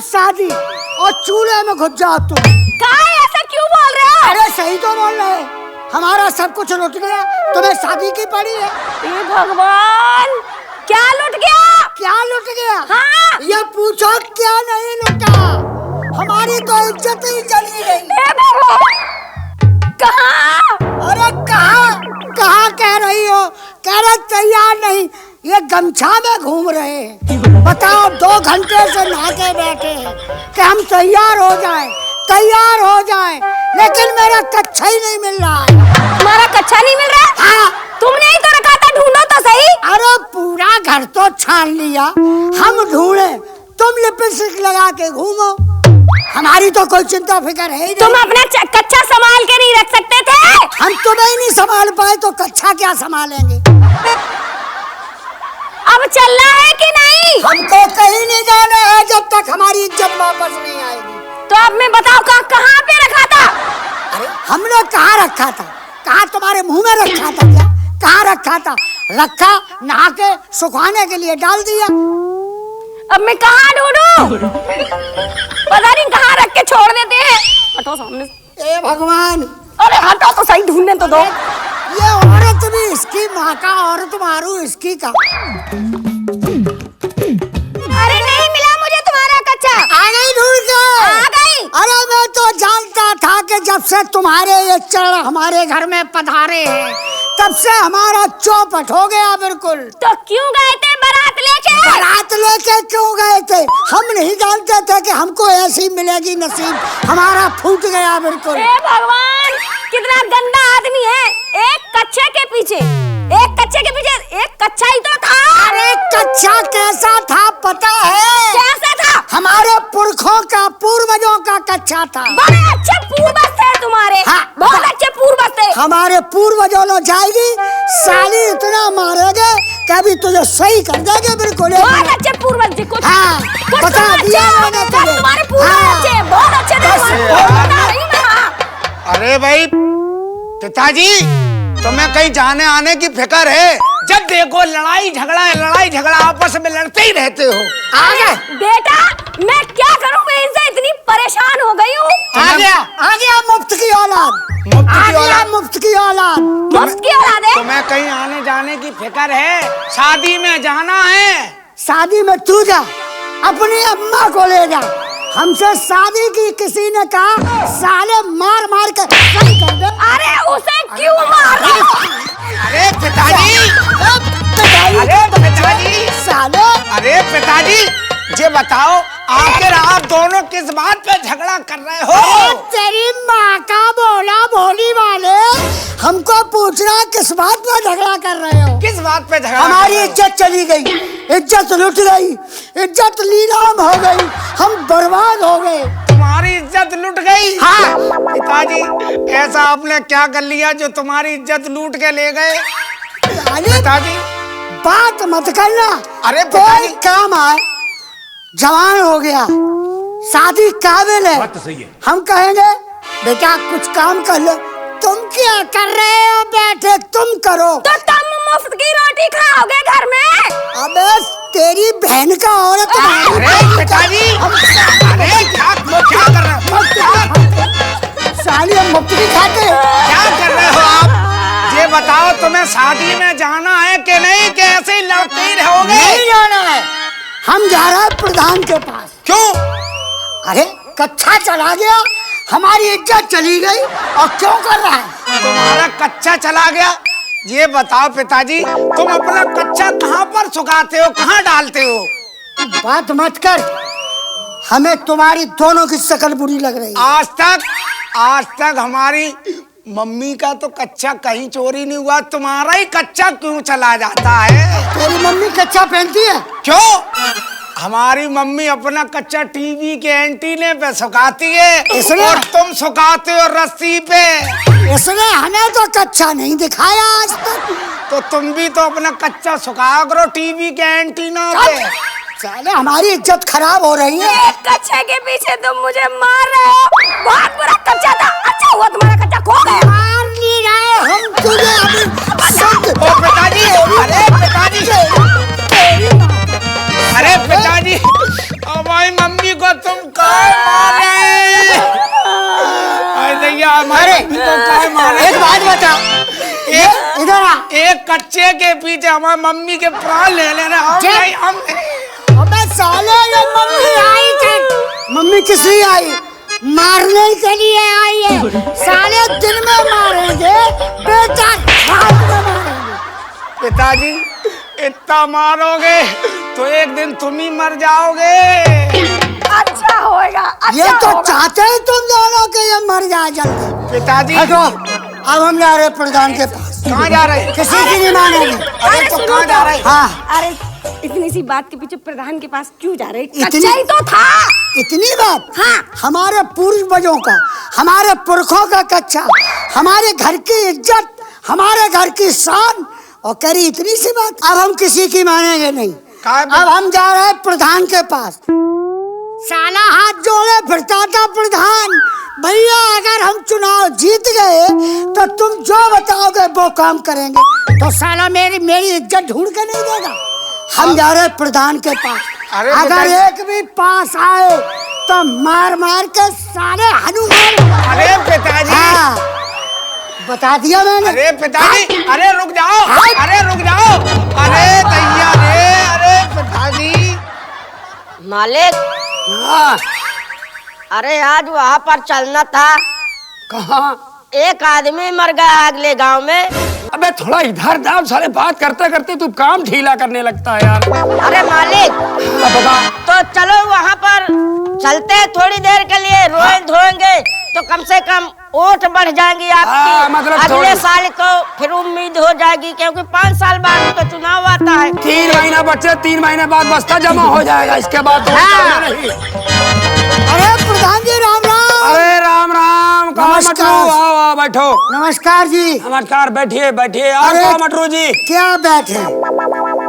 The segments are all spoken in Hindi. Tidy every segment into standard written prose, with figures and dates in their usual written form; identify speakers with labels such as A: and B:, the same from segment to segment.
A: शादी और चूल्हे में घुस जाओ तुम।
B: ऐसा क्यों बोल रहे हो?
A: अरे सही तो बोल रहे हैं, हमारा सब कुछ लुट गया, तुम्हें शादी की पड़ी है।
B: ये भगवान, क्या लुट गया?
A: क्या लुट गया?
B: हाँ?
A: ये पूछो क्या नहीं लुटा, हमारी तो इज्जत ही चली गई।
B: कहाँ?
A: अरे कहाँ कह रही हो? कह रहे तैयार नहीं, ये गमछा में घूम रहे हैं। बताओ 2 घंटे से नहा के बैठे हैं कि हम तैयार हो जाए, लेकिन मेरा कच्छा ही नहीं मिल रहा है।
B: तुम्हारा कच्छा नहीं मिल रहा?
A: हाँ।
B: तुमने ही तो रखा था, ढूंढो तो सही।
A: अरे पूरा घर तो छान लिया, हम ढूंढे, तुम लिपस्टिक लगा के घूमो, हमारी तो कोई चिंता फिक्र है ही नहीं।
B: तुम अपना कच्छा संभाल के नहीं रख सकते थे?
A: हम तुम्हें ही नहीं संभाल पाए तो कच्छा क्या संभालेंगे?
B: अब चलना है कि नहीं?
A: हमको कहीं नहीं जाना है जब तक हमारी इज्जत वापस नहीं आएगी।
B: तो अब मैं बताओ कहाँ पे रखा था?
A: अरे हमने कहाँ रखा था? कहाँ तुम्हारे मुंह में रखा था क्या? कहाँ रखा था? रखा, नहा के सुखाने के लिए डाल दिया।
B: अब मैं कहाँ ढूंढूं? पता नहीं कहाँ रख के छोड़ देते हैं। हटो सामने से।
A: ए भगवान,
B: अरे हटो तो सही, ढूंढने तो दो।
A: ये औरत भी इसकी माँ का, औरत मारू इसकी का।
B: अरे नहीं मिला मुझे तुम्हारा कच्चा।
A: आ गई ढूंढ के?
B: आ गई।
A: अरे मैं तो जानता था कि जब से तुम्हारे ये चढ़ हमारे घर में पधारे हैं, तब से हमारा चौपट हो गया बिल्कुल।
B: तो क्यों गए थे बारात लेके?
A: बारात लेके क्यों गए थे? हम नहीं जानते थे कि हमको ऐसी मिलेगी नसीब, हमारा फूट गया बिल्कुल।
B: हे भगवान, कितना गंदा आदमी है। एक कच्चे के पीछे एक कच्चा ही तो था।
A: अरे कच्चा कैसा था पता है?
B: कैसा था?
A: हमारे पुरखों का, पूर्वजों का कच्चा था।
B: बड़े अच्छे पूर्वज थे तुम्हारे।
A: हाँ,
B: बहुत अच्छे पूर्वज थे।
A: हमारे पूर्वजों ने जाएगी साली, इतना मारेगे कभी तुझे सही कर देंगे बिल्कुल।
B: बहुत अच्छे पूर्वज जी, कुछ
A: हाँ,
B: कुछ
A: बता
B: तो
A: दिया
B: अच्छे
A: मैंने
B: होंगे,
A: तुझे।
B: तुम्हारे पूर्वज
A: हाँ।
B: अच्छे, बहुत अच्छे थे तुम्हारे पूर्वज, बता रही मैं। हाँ।
C: अरे भाई पिताजी, तुम्हें कहीं जाने आने की फिक्र है? जब देखो लड़ाई झगड़ा आपस में लड़ते ही रहते हो।
A: आगे
B: बेटा, मैं क्या करूं, मैं इनसे इतनी परेशान हो गई हूँ।
A: आ गया मुफ्त की औलाद, मुफ्त की औलाद।
B: मुफ्त की औलाद है।
C: तुम्हें कहीं आने जाने की फिक्र है? शादी में जाना है।
A: शादी में तू जा, अपनी अम्मा को ले जा। हमसे शादी की किसी ने कहा, साले मार कर सही कर दे।
B: अरे उसे क्यों मार रहे हो?
C: अरे पिताजी,
A: साले।
C: अरे पिताजी, ये बताओ आखिर आप दोनों किस बात पे झगड़ा कर रहे हो?
A: तेरी माँ का बोला भोली वाले, हमको पूछना किस बात पे झगड़ा कर रहे हो?
C: किस बात पे झगड़ा?
A: हमारी इज्जत चली गई, इज्जत लुट गई, इज्जत नीलाम हो गई, हम बर्बाद हो गए।
C: तुम्हारी इज्जत लूट गई?
A: हाँ।
C: पिताजी, ऐसा आपने क्या कर लिया जो तुम्हारी इज्जत लूट के ले गए? पिताजी
A: बात मत करना।
C: अरे
A: कोई काम आए, जवान हो गया, शादी काबिल है,
D: बात तो सही है।
A: हम कहेंगे बेटा कुछ काम कर लो। तुम क्या कर रहे हो? बैठे तुम करो।
B: तो तुम मुफ्त की रोटी खाओगे घर में?
A: अबे तेरी बहन का औरत।
C: अरे पिताजी, अरे क्या कर रहे हो?
A: साली हम मुफ्त की खाते हैं।
C: क्या कर रहे हो आप? ये बताओ तुम्हें शादी में जाना है कि नहीं, कि ऐसे ही लड़ते ही रहोगे?
A: नहीं जाना है, हम जा रहे हैं प्रधान के पास।
C: क्यों?
A: अरे कच्चा चला गया, हमारी इज्जत चली गई, और क्यों कर रहा है?
C: तुम्हारा कच्चा चला गया? ये बताओ पिताजी, तुम अपना कच्चा कहाँ पर सुखाते हो, कहाँ डालते हो?
A: बात मत कर, हमें तुम्हारी दोनों की शक्ल बुरी लग रही है।
C: आज तक हमारी मम्मी का तो कच्चा कहीं चोरी नहीं हुआ, तुम्हारा ही कच्चा क्यों चला जाता है?
A: तेरी मम्मी कच्चा पहनती है?
C: क्यों? हमारी मम्मी अपना कच्चा टीवी के एंटीने पे सुखाती है, और तुम सुखाते हो रस्सी पे।
A: इसने हमें तो कच्चा नहीं दिखाया आज तक।
C: तो तुम भी तो अपना कच्चा सुखाया करो टीवी के एंटीना पे।
A: साले हमारी इज्जत खराब हो रही है।
B: एक कच्चे के पीछे तुम मुझे मार रहे हो। बहुत बुरा कच्चा था, अच्छा हुआ तुम्हारा कच्चा खो गया।
A: मार नहीं रहे हम तुझे अभी।
C: ओ पिताजी, अरे पिताजी, हमारी मम्मी को तुम
A: एक बात बता, इधर आ।
C: एक कच्चे के पीछे हमारी मम्मी के प्राण ले लेना। हम
A: अबे साले, ये मम्मी आई थी। मम्मी किसी आई? मारने के लिए आई है। साले दिन में मारेंगे, बेटा रात में मारेंगे।
C: पिताजी इतना मारोगे तो एक दिन तुम ही मर जाओगे।
B: अच्छा होएगा, अच्छा
A: ये तो
B: होगा।
A: चाहते ही तुम दोनों के ये मर जाए जल्दी।
C: पिताजी
A: हटो, अब हम जा रहे प्रधान के पास।
C: कहाँ जा रहे?
A: किसी की नहीं मानेंगे।
C: अरे तो कहाँ जा रहे?
A: हाँ,
B: अरे इतनी सी बात के पीछे प्रधान के पास क्यों जा रहे?
A: इतनी-
B: कच्चा ही तो था।
A: इतनी बात?
B: हाँ।
A: हमारे पूर्वजों का, हमारे पुरखों का कच्चा, हमारे घर की इज्जत, हमारे घर की शान, और करी इतनी सी बात। अब हम किसी की मानेंगे नहीं। अब हम जा रहे हैं प्रधान के पास। साला हाथ जोड़े फिरता था प्रधान, भैया अगर हम चुनाव जीत गए तो तुम जो बताओगे वो काम करेंगे। तो साला मेरी इज्जत ढूंढ के नहीं देगा। हम जा रहे हैं प्रधान के पास।
C: अरे
A: अगर एक भी पास आए तो मार मार के सारे हनुमान।
C: अरे पिताजी,
A: हाँ, बता दिया मैंने।
C: अरे पिताजी, अरे रुक जाओ, अरे रुक जाओ, अरे तैयार है। अरे पिताजी।
D: मालिक,
C: हाँ,
D: अरे आज वहाँ पर चलना था।
C: कहाँ?
D: एक आदमी मर गया अगले गांव में।
E: अबे थोड़ा इधर दाब, सारे बात करते करते तू काम ढीला करने लगता है यार।
D: अरे मालिक, तो चलो वहाँ पर चलते हैं थोड़ी देर के लिए, रोए धोएंगे तो कम से कम वोट बढ़ जाएंगी आपकी।
E: मतलब
D: अगले साल तो फिर उम्मीद हो जाएगी, क्योंकि 5 साल बाद तो चुनाव आता है।
E: 3 महीना बच्चे, 3 महीने बाद बस्ता जमा हो जाएगा, इसके बाद तो
D: हाँ।
E: नहीं।
A: अरे प्रधान जी राम राम।
E: अरे राम राम, कहाँ
A: नमस्कार।
E: मटरू? आओ आओ बैठो।
A: नमस्कार जी।
E: नमस्कार, बैठिए बैठिए। आओ
A: अरे,
E: कहाँ मटरू जी?
A: क्या बैठे,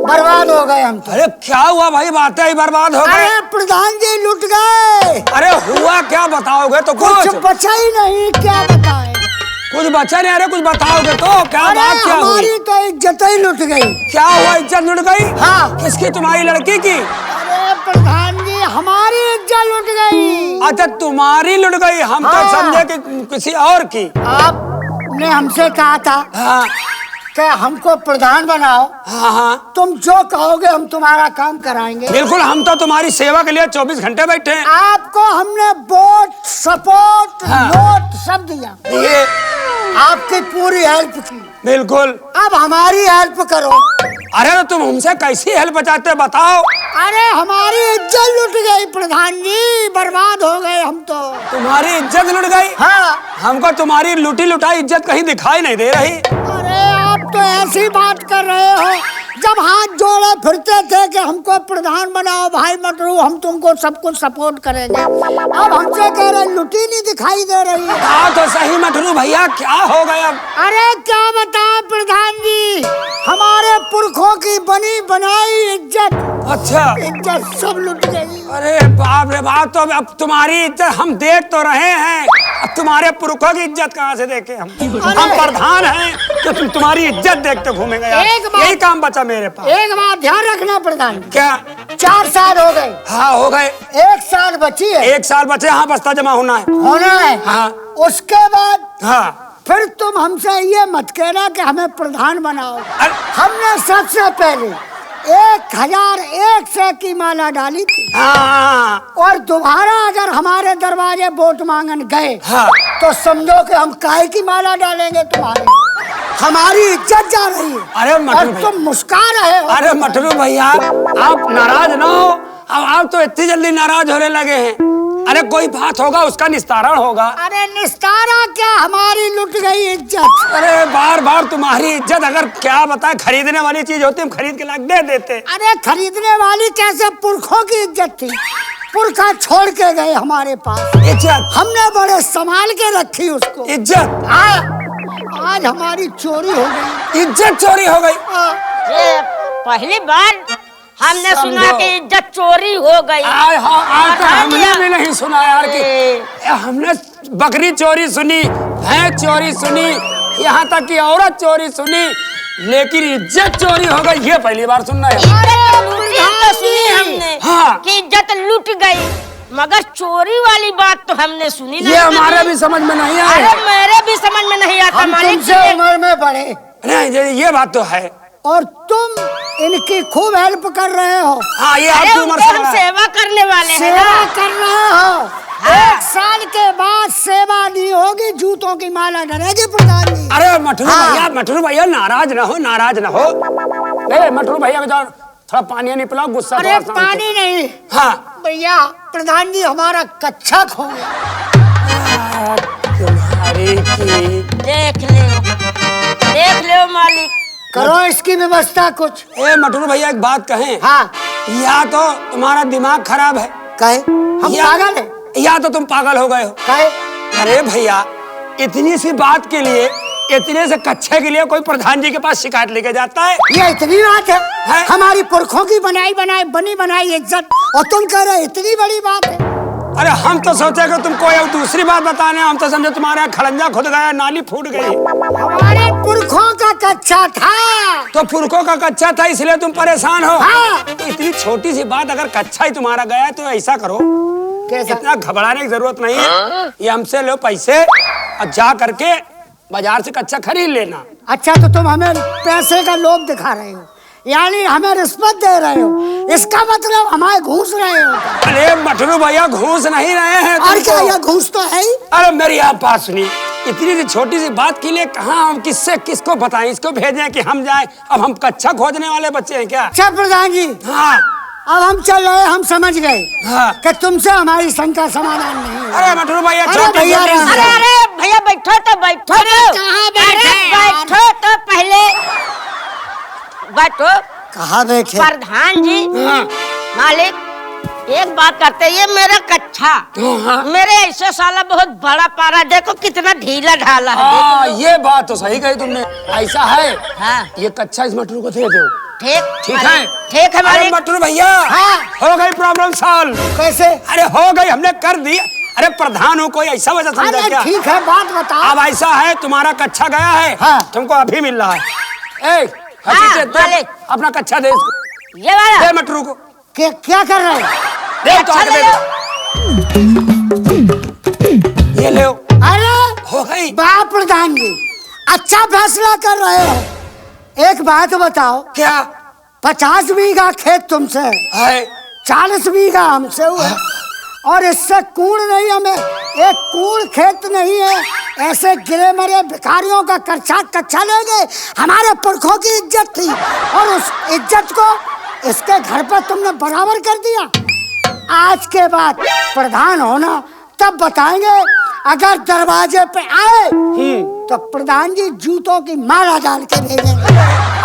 A: बर्बाद हो गए हम तो।
E: अरे क्या हुआ भाई, बातें ही बर्बाद हो गए।
A: अरे प्रधान जी लुट गए।
E: अरे हुआ क्या, बताओगे तो
A: कुछ
E: कुछ
A: बचा ही नहीं, क्या बताएं।
E: कुछ बचा नहीं। अरे कुछ बताओगे तो क्या
A: अरे
E: बात क्या हुई?
A: हमारी तो इज्जत ही लुट गई।
E: क्या हुआ, इज्जत लुट गई?
A: हाँ।
E: किसकी, तुम्हारी लड़की की?
A: अरे प्रधान जी हमारी इज्जत लुट गई।
E: अच्छा तुम्हारी लुट गई, हम तो
A: हाँ।
E: समझे कि किसी और की।
A: आपने हमसे कहा था
E: हाँ
A: कि हमको प्रधान बनाओ,
E: हाँ हाँ,
A: तुम जो कहोगे हम तुम्हारा काम कराएंगे।
E: बिल्कुल, हम तो तुम्हारी सेवा के लिए 24 घंटे बैठे हैं।
A: आपको हमने वोट, सपोर्ट,
E: हाँ।
A: नोट सब दिया,
E: ये
A: आपकी पूरी हेल्प की।
E: बिल्कुल।
A: अब हमारी हेल्प करो।
E: अरे तो तुम हमसे कैसी हेल्प चाहते हो, बताओ।
A: अरे हमारी इज्जत लुट गई प्रधान जी, बर्बाद हो गए हम तो।
E: तुम्हारी इज्जत लुट गई?
A: हाँ।
E: हमको तुम्हारी लुटी लुटाई इज्जत कहीं दिखाई नहीं दे रही।
A: अरे आप तो ऐसी बात कर रहे हो, जब हाथ जोड़े फिरते थे कि हमको प्रधान बनाओ भाई मटरू, हम तुमको सब कुछ सपोर्ट करेंगे। अब हमसे कह रहे लुटी नहीं दिखाई दे रही।
E: हाँ तो सही मटरू भैया, क्या हो गया?
A: अरे क्या बताएं प्रधान जी, हमारे पुरखों की बनी बनाई इज्जत,
E: अच्छा,
A: इज्जत सब लुट गई।
E: अरे बाप रे बाप, तो अब तुम्हारी इज्जत हम देख तो रहे हैं, अब तुम्हारे पुरखों की इज्जत कहाँ से देखे हम प्रधान हैं तो तुम्हारी इज्जत देखते घूमेंगे यार। यही काम बचा मेरे पास।
A: एक बात ध्यान रखना प्रधान जी,
E: क्या?
A: 4 साल हो गए।
E: हाँ हो गए।
A: 1 साल बची है।
E: 1 साल बचे, हाँ बस्ता जमा होना है।
A: होना है।
E: हाँ।
A: उसके बाद
E: हाँ
A: फिर तुम हमसे ये मत कहना कि हमें प्रधान बनाओ।
E: अरे,
A: हमने सबसे पहले 1001 से की माला डाली थी,
E: हाँ
A: और दोबारा अगर हमारे दरवाजे वोट मांगन गए
E: हाँ।
A: तो समझो कि हम काहे की माला डालेंगे तुम्हारे। हमारी इज्जत जा रही है।
E: अरे मटरू
A: और
E: भैया,
A: तुम मुस्कुरा रहे हो।
E: अरे मटरू भैया, आप नाराज ना हो। अब आप तो इतनी जल्दी नाराज होने लगे हैं। अरे कोई बात होगा, उसका निस्तारण होगा।
A: अरे निस्तारा क्या, हमारी लुट गई इज्जत।
E: अरे बार बार तुम्हारी इज्जत, अगर क्या बताए खरीदने वाली चीज होती हम खरीद के ला के दे देते।
A: अरे खरीदने वाली कैसे, पुरखों की इज्जत थी, पुरखा छोड़ के गए हमारे पास,
E: इज्जत,
A: हमने बड़े संभाल के रखी उसको।
E: इज्जत,
A: आज हमारी चोरी हो गई।
E: इज्जत चोरी हो गई।
D: ये पहली बार हमने सुना कि इज्जत चोरी हो गई।
E: आज तो हमने भी नहीं सुना यार कि हमने बकरी चोरी सुनी, भैंस चोरी सुनी, यहाँ तक कि औरत चोरी सुनी, लेकिन इज्जत चोरी हो गई ये पहली बार सुनना है।
D: इज्जत लूटी तो सुनी हमने,
E: हाँ।
D: कि इज्जत लूट गई, मगर चोरी वाली बात तो हमने सुनी
E: ये
D: नहीं
E: हमारे
D: कभी।
E: भी समझ में नहीं
D: अरे
E: आया।
D: मेरे भी समझ में नहीं आता
A: हम
D: मालिक
A: तुमसे
D: जी।
A: उम्र में बड़े
E: नहीं ये बात तो है।
A: और तुम इनकी खूब हेल्प कर रहे हो,
E: हाँ ये
D: अरे
E: आपकी उम्र
D: उनके
E: से
D: हम
E: बड़ा है।
D: सेवा करने वाले हैं
A: सेवा
D: ना।
A: कर रहे हो। 1 साल के बाद सेवा नहीं होगी, जूतों की माला डरेगी प्रधान जी।
E: अरे मटरू भैया नाराज ना हो, नाराज ना हो। ए मटरू भैया को जाओ थोड़ा पानी नहीं पिलाओ, गुस्सा
A: अरे
E: थोड़ा शांत हो।
A: पानी नहीं
E: हाँ
A: भैया, प्रधान जी हमारा कच्चा खो गया।
E: तुम्हारी की
D: देख ले मालिक।
A: करो इसकी व्यवस्था कुछ।
E: ए मटरू भैया एक बात कहें,
A: हाँ
E: या तो तुम्हारा दिमाग खराब है,
A: कहे हम पागल है,
E: या तो तुम पागल हो गए हो।
A: कहे
E: अरे भैया इतनी सी बात के लिए, इतने से कच्चे के लिए कोई प्रधान जी के पास शिकायत लेके जाता है?
A: ये इतनी बात है,
E: है?
A: हमारी पुरखों की बनी बनाई इज्जत, और तुम कह रहे इतनी बड़ी बात है।
E: अरे हम तो सोचे कि तुमको ये दूसरी बात बताने, हम तो समझे तुम्हारा खड़ंजा खुद गया, नाली फूट गई।
A: हमारे पुरखों का कच्चा था।
E: तो पुरखों का कच्चा था इसलिए तुम परेशान हो।
A: हाँ।
E: तो इतनी छोटी सी बात अगर कच्चा ही तुम्हारा गया है तो ऐसा करो,
A: कैसा?
E: इतना घबराने की जरूरत नहीं है। ये हमसे लो पैसे और जा करके बाजार से कच्चा खरीद लेना।
A: अच्छा तो तुम हमें पैसे का लोभ दिखा रहे हो, यानी हमें रिश्वत दे रहे हो, इसका मतलब हमारे घूस रहे हो।
E: अरे मटरू भैया घूस नहीं रहे हैं
A: और क्या,
E: तुमको।
A: ये घूस तो है ही।
E: अरे मेरी आप बात सुनिए, इतनी सी छोटी सी बात के लिए कहाँ हम किसको बताएं, इसको भेजें कि हम जाएं? अब हम कच्चा खोजने वाले बच्चे हैं क्या?
A: अच्छा प्रधान जी,
E: हाँ
A: अब हम चल रहे, हम समझ गए
E: हाँ।
A: कि तुमसे हमारी शंका समाधान नहीं है।
E: अरे मटरू भैया
A: अरे
E: छोटी
A: भैया,
E: छोटी सी-
D: अरे भैया बैठो तो बैठो।
A: अरे कहाँ बैठे
D: अरे
A: यार?
D: बैठो तो पहले बैठो।
A: कहाँ बैठे?
D: प्रधान जी
E: हाँ।
D: मालिक एक बात करते, ये मेरा कच्चा
E: हाँ।
D: मेरे ऐसे साला बहुत बड़ा पारा, देखो कितना ढीला ढाला है।
E: हाँ ये बात तो सही कही तुमने। ऐसा है,
D: हाँ।
E: ये कच्चा इस मटरू को दे दो। ठीक है?
D: ठीक है
E: अरे
D: मालिक।
E: मटरू भैया,
A: हाँ।
E: हो गई प्रॉब्लम सॉल्व।
A: कैसे?
E: अरे हो गई, हमने कर दी। अरे प्रधान हो कोई ऐसा वजह समझा
A: अरे
E: क्या?
A: ठीक है, बात बताओ।
E: अब ऐसा है, तुम्हारा कच्चा गया है,
A: हाँ।
E: तुमको अभी मिल रहा है। ए हकीकत दे,
D: मालिक।
E: अपना कच्चा दे इसको।
D: ये वाला
E: दे मटरू को,
A: क्या कर रहे हो?
E: दे तो
D: अच्छा
E: आके
D: ले
E: दे
D: लो।
E: दे। ये ले
A: अरे
E: हो गई।
A: बा प्रधान जी, अच्छा फैसला कर रहे हो। एक बात बताओ,
E: क्या
A: 50 बीघा खेत तुमसे है,
E: है?
A: 40 बीघा हमसे हुआ, और इससे कूड़ नहीं, हमें एक कूड़ खेत नहीं है। ऐसे गिरे मरे भिखारियों का कच्चा ले गए। हमारे पुरखों की इज्जत थी, और उस इज्जत को इसके घर पर तुमने बराबर कर दिया। आज के बाद प्रधान होना तब बताएंगे, अगर दरवाजे पे आए तो प्रधान जी जूतों की माला डाल के भेजेंगे।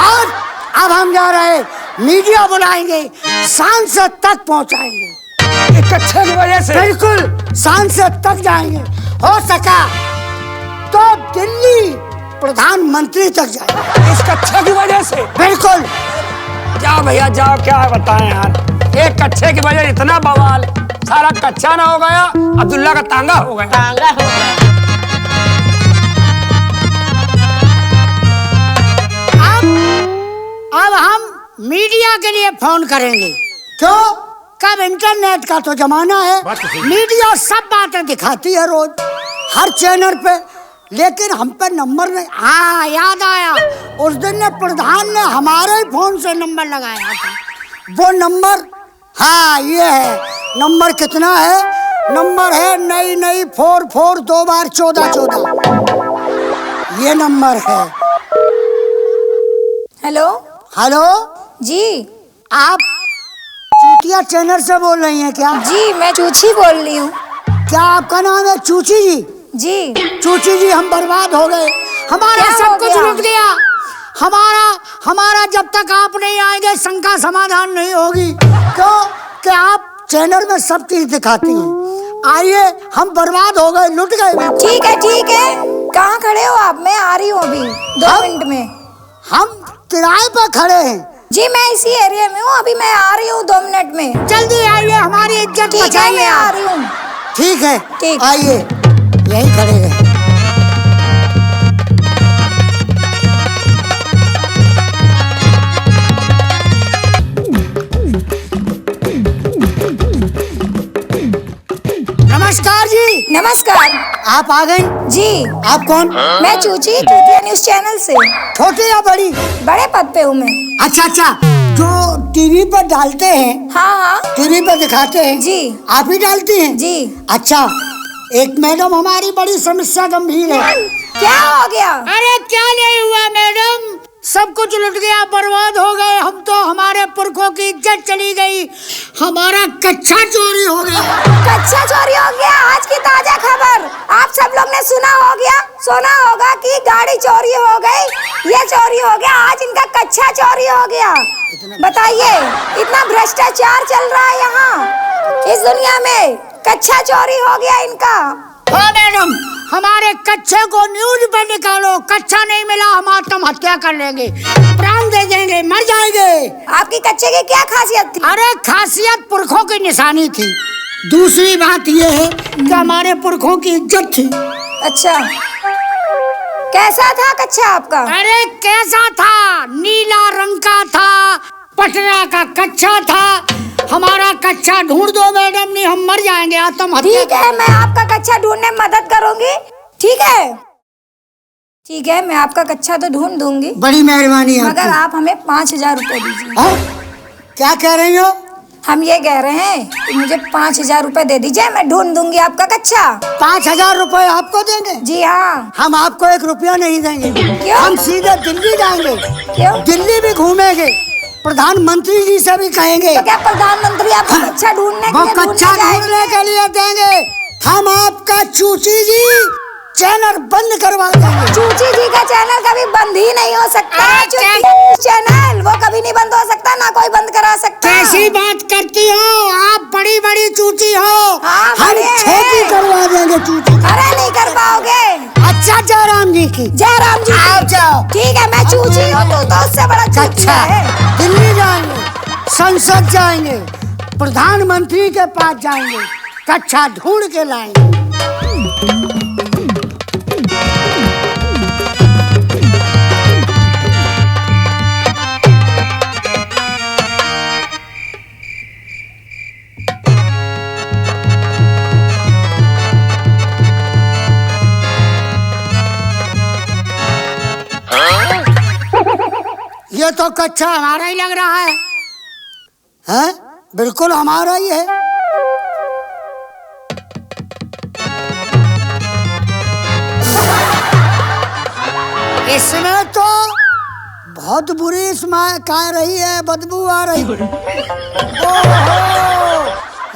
A: और अब हम जा रहे, मीडिया बुलाएंगे, सांसद तक पहुंचाएंगे।
E: ये कच्चे की वजह से?
A: बिल्कुल, सांसद तक जाएंगे, हो सका तो दिल्ली प्रधानमंत्री तक जाएंगे।
E: इस कच्चे की वजह से?
A: बिल्कुल।
E: जाओ भैया जाओ, क्या बताएं यार, एक कच्चे की वजह इतना बवाल, सारा कच्चा ना हो गया, अब्दुल्ला का तांगा हो गया।
D: तांगा हो गया।
A: अब हम मीडिया के लिए फोन करेंगे, क्यों? कब इंटरनेट का तो जमाना है,
E: बात तो सही है।
A: मीडिया सब बातें दिखाती है रोज हर चैनल पे, लेकिन हम पे नंबर नहीं। हाँ याद आया, उस दिन ने प्रधान ने हमारे ही फोन से नंबर लगाया था। वो नंबर, हाँ ये है नंबर। कितना है? नंबर है नई 44 2 बार 1414। ये नंबर है।
B: हेलो
A: हेलो
B: जी।
A: आप चूतिया चैनल से बोल रही हैं क्या?
B: जी मैं चूची बोल रही हूँ।
A: क्या आपका नाम है चूची जी?
B: जी।
A: चूची जी, हम बर्बाद हो गए, हमारा
B: क्या
A: सब
B: हो
A: कुछ
B: गया?
A: रुक गया। हमारा जब तक आप नहीं आएंगे शंका समाधान नहीं होगी। क्यों? कि आप चैनल में सब चीज दिखाती हैं। आइए, हम बर्बाद हो गए, लुट गए।
B: ठीक है। कहाँ खड़े हो आप? मैं आ रही हूँ अभी 2 मिनट में।
A: हम किराए पर खड़े हैं।
B: जी मैं इसी एरिया में हूँ, अभी मैं आ रही हूँ 2 मिनट में।
A: जल्दी आइए, हमारी इज्जत
B: ठीक है
A: बचाइए
B: मैं आ
A: आप।
B: रही हूँ।
A: ठीक है,
B: ठीक।
A: आइए, यहीं खड़े हैं। नमस्कार जी।
B: नमस्कार
A: आप आ गई?
B: जी।
A: आप कौन?
B: मैं चूची, चूतिया न्यूज चैनल से।
A: छोटी या बड़ी?
B: बड़े पद पे हूँ मैं।
A: अच्छा, जो टीवी पर डालते हैं,
B: हाँ।
A: टीवी पर दिखाते हैं
B: जी।
A: आप ही डालती हैं?
B: जी।
A: अच्छा, एक मैडम हमारी बड़ी समस्या गंभीर है।
B: क्या हो गया?
A: अरे क्या नहीं हुआ मैडम, सब कुछ लुट गया, बर्बाद हो गए हम तो, हमारे पुरखों की इज्जत चली गई, हमारा कच्चा चोरी हो गया।
B: कच्चा चोरी हो गया? आज की ताजा खबर आप सब लोग ने सुना होगा कि गाड़ी चोरी हो गई, ये चोरी हो गया, आज इनका कच्चा चोरी हो गया। बताइए, इतना भ्रष्टाचार चल रहा है यहाँ इस दुनिया में, कच्चा चोरी हो गया इनका।
A: हाँ मैडम, हमारे कच्चे को न्यूज पर निकालो, कच्चा नहीं मिला हम आत्महत्या कर लेंगे, प्राण दे देंगे, मर जाएंगे।
B: आपकी कच्चे की क्या खासियत थी?
A: अरे खासियत पुरखों की निशानी थी, दूसरी बात यह है कि हमारे पुरखों की इज्जत थी।
B: अच्छा, कैसा था कच्चा आपका?
A: अरे कैसा था, नीला रंग का था, पटना का कच्चा था। हमारा कच्चा ढूंढ दो मैडम, नहीं हम मर जाएंगे आत्महत्या।
B: ठीक है, मैं आपका कच्चा ढूंढने में मदद करूंगी। ठीक है, मैं आपका कच्चा तो ढूंढ दूंगी,
A: बड़ी मेहरबानी
B: मगर आप हमें 5,000 रुपए दीजिए।
A: हाँ? क्या कह रही हो?
B: हम ये कह रहे हैं कि मुझे 5,000 रुपए दे दीजिए, मैं ढूंढ दूंगी आपका कच्चा।
A: 5,000 रुपए आपको देंगे?
B: जी हाँ।
A: हम आपको 1 रुपया नहीं देंगे।
B: क्यों?
A: हम सीधे दिल्ली जाएंगे।
B: क्यों?
A: दिल्ली भी घूमेंगे, प्रधानमंत्री जी से भी कहेंगे।
B: तो क्या प्रधानमंत्री आपको कच्चा ढूंढने के
A: वो
B: लिए
A: कच्चा ढूंढने के लिए देंगे। हम आपका चूची जी चैनल बंद करवा देंगे।
B: चूची जी का चैनल कभी बंद ही नहीं हो सकता। चैनल वो कभी नहीं बंद हो सकता, ना कोई बंद करा सकता।
A: कैसी बात करती हो आप, बड़ी बड़ी चूची हो।
B: हाँ,
A: हम
B: बड़े हैं।
A: छोटी करवा देंगे चूची।
B: अरे नहीं कर पाओगे।
A: अच्छा जयराम जी की।
B: जयराम जी
A: आओ जाओ।
B: ठीक है, मैं चूची हूँ, तू तो उससे बड़ा चूची
A: अच्छा,
B: है।
A: दिल्ली जाएंगे, संसद जाएंगे, प्रधानमंत्री के पास जाएंगे, कच्चा ढूंढ के लाएंगे। ये तो कच्चा हमारा ही लग रहा है। हैं? बिल्कुल हमारा ही है। इसमें तो बहुत बुरी स्मेल आ रही है, बदबू आ रही। ओहो,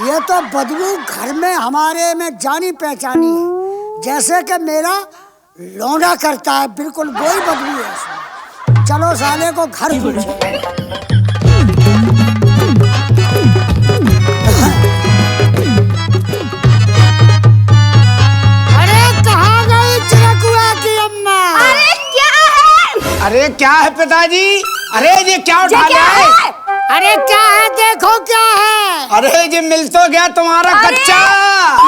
A: ये तो बदबू घर में हमारे में जानी पहचानी है, जैसे कि मेरा लौंडा करता है, बिल्कुल वही बदबू है इसमें। चलो साले को घर पूछो। अरे कहाँ गई चिरकुआ की अम्मा?
B: अरे क्या है?
C: अरे क्या है पिताजी? अरे ये क्या उठा
B: क्या
C: लिया है?
B: है?
A: अरे क्या है, देखो क्या है।
C: अरे ये मिल तो गया तुम्हारा
B: अरे,
C: कच्चा।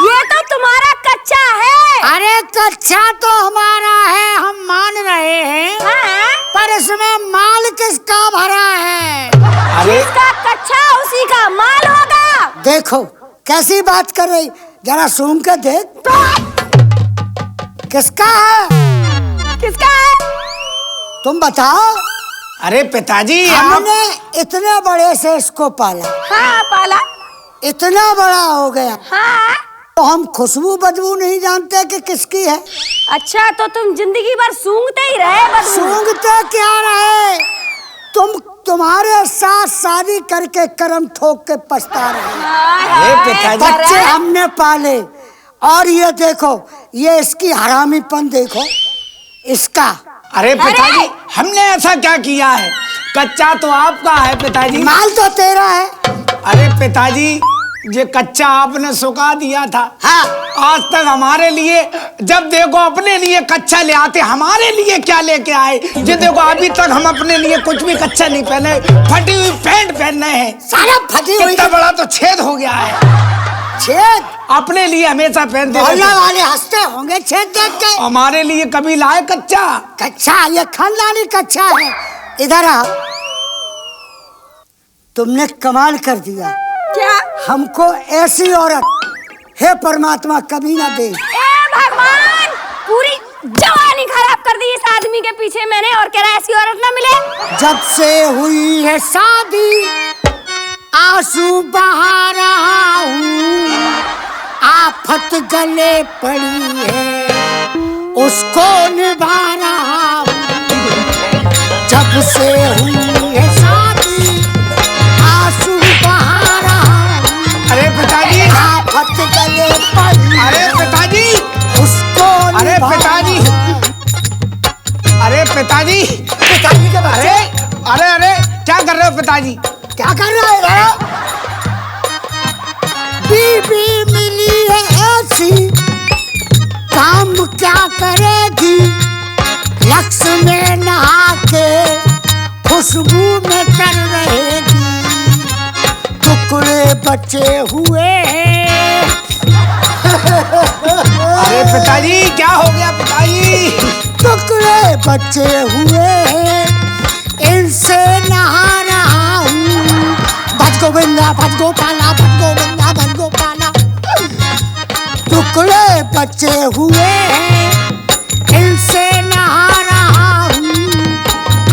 B: ये तो तुम्हारा कच्चा है।
A: अरे कच्चा तो हमारा है, हम मान रहे हैं।
B: हाँ?
A: पर इसमें माल किसका भरा है?
C: अरे
B: जिसका कच्चा उसी का माल होगा।
A: देखो कैसी बात कर रही, जरा सूंघ के देख। किसका है?
B: किसका है?
A: तुम बताओ।
C: अरे पिताजी
A: हमने इतने बड़े से इसको पाला,
B: हाँ पाला।
A: इतना बड़ा हो गया,
B: हाँ।
A: तो हम खुशबू बदबू नहीं जानते कि किसकी है।
B: अच्छा, तो तुम जिंदगी भर सूंघते ही रहे बदबू।
A: सूंघते क्या रहे, तुम्हारे साथ शादी करके कर्म ठोक के पछता रहे।
C: अरे पिताजी
A: बच्चे हमने पाले, और ये देखो, ये इसकी हरामीपन देखो इसका।
C: अरे पिताजी हमने ऐसा क्या किया है? कच्चा तो आपका है पिताजी।
A: माल तो तेरा है।
C: अरे पिताजी ये कच्चा आपने सुखा दिया था।
A: हाँ।
C: आज तक हमारे लिए, जब देखो अपने लिए कच्चा ले आते, हमारे लिए क्या लेके आए? ये देखो अभी तक हम अपने लिए कुछ भी कच्चा नहीं पहने, फटी हुई पैंट पहन रहे हैं।
A: सारा फटी हुई।
C: इतना बड़ा तो छेद हो गया है।
A: छेद?
C: अपने लिए हमेशा पहनते
A: मोहल्ला
C: रहते।
A: वाले हंसते होंगे छेद देख के।
C: हमारे लिए कभी लाए कच्चा?
A: कच्चा, ये खानदानी कच्चा है। इधर आओ, तुमने कमाल कर दिया।
B: क्या?
A: हमको ऐसी औरत हे परमात्मा कभी ना दे।
B: ए भगवान, पूरी जवानी खराब कर दी इस आदमी के पीछे मैंने, और कह रहा है ऐसी औरत ना मिले।
A: जब से हुई है शादी आंसू बहा रहा हूँ, आफत गले पड़ी है उसको निभा रहा हूँ। जब से हुई है शादी आंसू बहा रहा हूँ।
C: अरे पिताजी,
A: आफत गले पड़ी।
C: अरे पिताजी,
A: उसको
C: अरे
A: निभा
C: पिताजी,
A: रहा हूँ।
C: अरे पिताजी,
A: पिताजी के बच्चे।
C: अरे अरे क्या कर रहे हो पिताजी?
A: क्या कर रहा है? बीबी मिली है ऐसी काम क्या करेगी, लक्ष्य में नहा के खुशबू में कर रहेगी। टुकड़े बचे हुए हैं।
C: अरे पिताजी क्या हो गया पिताजी?
A: टुकड़े बचे हुए हैं, इनसे नहा रहा हूँ। भज गोविंदा भज गोपाला, भज गोविंदा भज गोपाला। टुकड़े बचे हुए हैं, इनसे नहा रहा हूँ।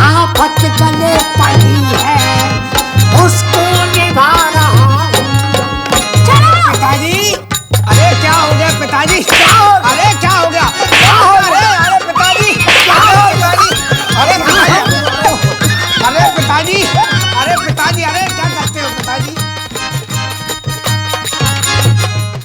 A: आफत गले पड़ी है